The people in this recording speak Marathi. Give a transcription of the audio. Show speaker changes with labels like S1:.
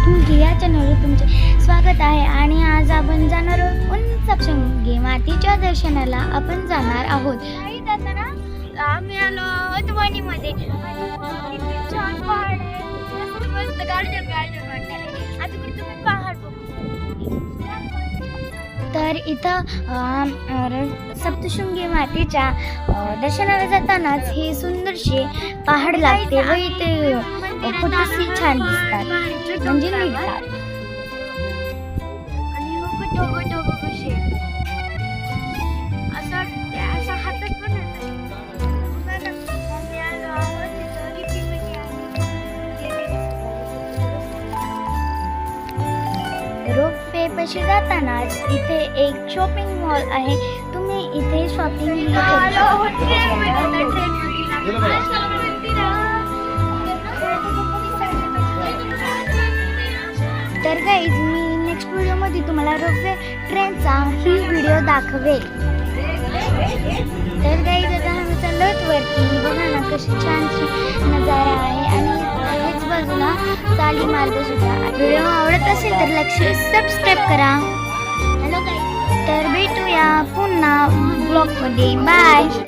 S1: सप्तशृंगी या चॅनलवर तुमचे स्वागत आहे. आणि आज आपण जाणार आहोत उंच सप्तशृंगी मातेच्या दर्शनाला. आपण जाणार आहोत. काही जाताना आम्ही आलो आहोत वणीमध्ये. छान पहाड आहे, मस्त गार्डन वाटतं. आता तुम्ही पहाड बघू. तर इथं सप्तशृंगी मातेच्या दर्शनाला जातानाच हे सुंदरशे पहाड लागते व इथे फोटोही छान दिसतात, म्हणजे निघतात. रोपवे पाशी जातानाच इथे एक शॉपिंग मॉल आहे. तुम्ही इथे शॉपिंग तर गाईज मी नेक्स्ट व्हिडिओमध्ये तुम्हाला रोपवे ट्रेनचा ही व्हिडिओ दाखवेल. तर गाईज आता आम्ही चाललोत वरती. बघा ना कशी छानशी नजारा आहे आणि हेच बाजूला चाली मार्ग सुद्धा. व्हिडिओ आवडत असेल तर लाईक सबस्क्राईब करा. हॅलो गाईज, तर भेटूया पुन्हा ब्लॉगमध्ये. बाय.